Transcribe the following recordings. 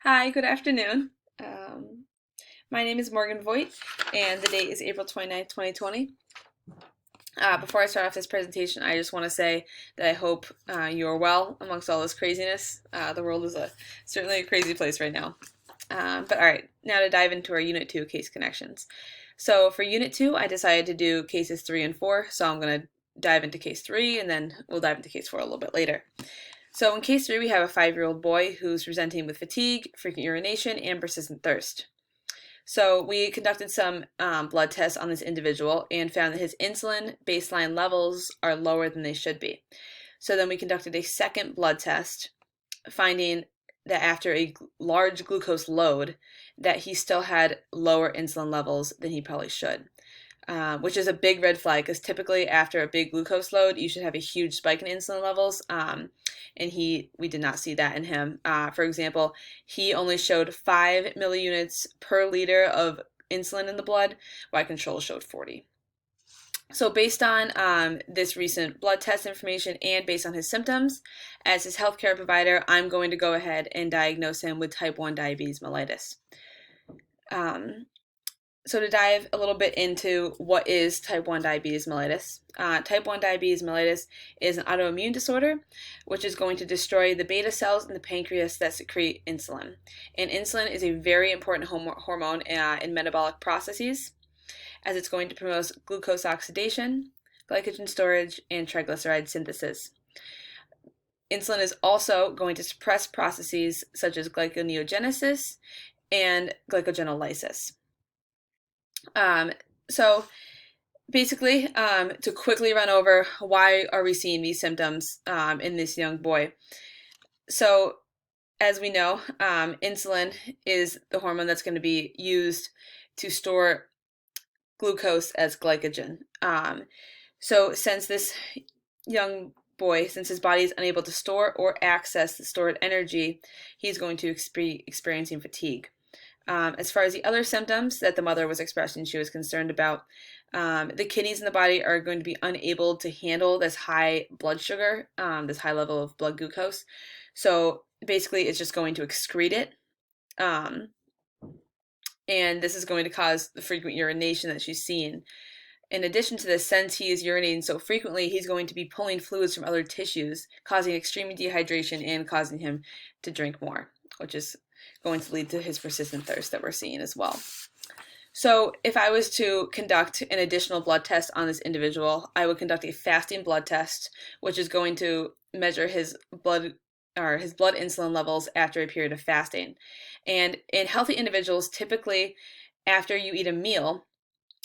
Hi, good afternoon. Um, my name is Morgan Voigt, and the date is April 29th, 2020. Before I start off this presentation, I just want to say that I hope you are well amongst all this craziness. The world is certainly a crazy place right now. But all right, now to dive into our Unit 2 case connections. So for Unit 2, I decided to do cases 3 and 4, so I'm going to dive into case 3, and then we'll dive into case 4 a little bit later. So in case 3, we have a 5-year-old boy who's presenting with fatigue, frequent urination, and persistent thirst. So we conducted some blood tests on this individual and found that his insulin baseline levels are lower than they should be. So then we conducted a second blood test, finding that after a large glucose load, that he still had lower insulin levels than he probably should. Which is a big red flag because typically after a big glucose load, you should have a huge spike in insulin levels. And we did not see that in him. For example, he only showed 5 milliunits per liter of insulin in the blood, while control showed 40. So based on this recent blood test information and based on his symptoms, as his healthcare provider, I'm going to go ahead and diagnose him with type 1 diabetes mellitus. So to dive a little bit into what is type 1 diabetes mellitus. Type 1 diabetes mellitus is an autoimmune disorder which is going to destroy the beta cells in the pancreas that secrete insulin. And insulin is a very important hormone in metabolic processes, as it's going to promote glucose oxidation, glycogen storage, and triglyceride synthesis. Insulin is also going to suppress processes such as glyconeogenesis and glycogenolysis. So basically, to quickly run over why are we seeing these symptoms in this young boy. So as we know, insulin is the hormone that's going to be used to store glucose as glycogen. So since this young boy, since his body is unable to store or access the stored energy, he's going to be experiencing fatigue. As far as the other symptoms that the mother was expressing, she was concerned about, the kidneys in the body are going to be unable to handle this high blood sugar, this high level of blood glucose. So basically, it's just going to excrete it. And this is going to cause the frequent urination that she's seeing. In addition to this, since he is urinating so frequently, he's going to be pulling fluids from other tissues, causing extreme dehydration and causing him to drink more, which is going to lead to his persistent thirst that we're seeing as well. So if I was to conduct an additional blood test on this individual, I would conduct a fasting blood test, which is going to measure his blood insulin levels after a period of fasting. And in healthy individuals, typically after you eat a meal,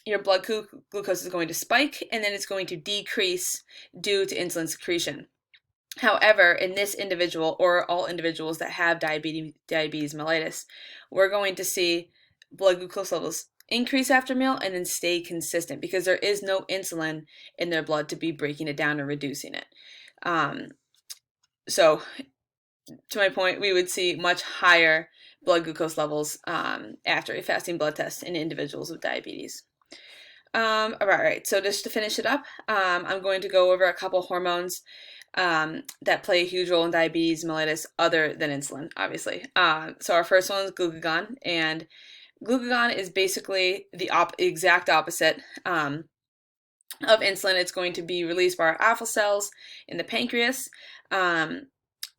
your blood glucose is going to spike and then it's going to decrease due to insulin secretion. However, in this individual, or all individuals that have diabetes mellitus, we're going to see blood glucose levels increase after meal and then stay consistent because there is no insulin in their blood to be breaking it down or reducing it. So, to my point, we would see much higher blood glucose levels after a fasting blood test in individuals with diabetes. All right, so just to finish it up, I'm going to go over a couple hormones that play a huge role in diabetes mellitus other than insulin, obviously. So our first one is glucagon, and glucagon is basically the exact opposite of insulin. It's going to be released by our alpha cells in the pancreas, and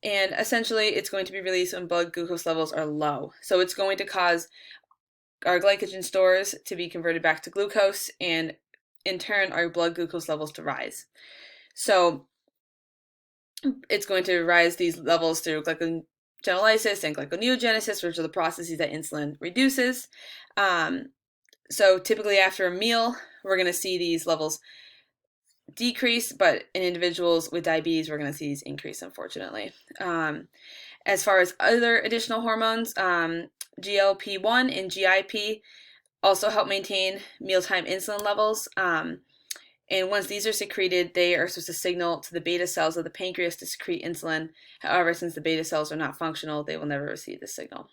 essentially it's going to be released when blood glucose levels are low. So it's going to cause our glycogen stores to be converted back to glucose, and in turn our blood glucose levels to rise. So it's going to rise these levels through glycogenolysis and glyconeogenesis, which are the processes that insulin reduces. So typically after a meal, we're going to see these levels decrease, but in individuals with diabetes, we're going to see these increase, unfortunately. As far as other additional hormones, GLP-1 and GIP also help maintain mealtime insulin levels. And once these are secreted, they are supposed to signal to the beta cells of the pancreas to secrete insulin. However, since the beta cells are not functional, they will never receive this signal.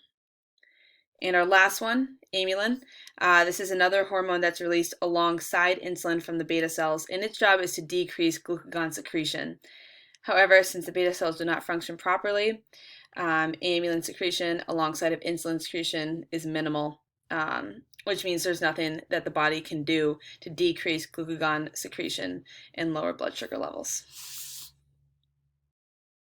And our last one, amylin. This is another hormone that's released alongside insulin from the beta cells, and its job is to decrease glucagon secretion. However, since the beta cells do not function properly, Amylin secretion alongside of insulin secretion is minimal, which means there's nothing that the body can do to decrease glucagon secretion and lower blood sugar levels.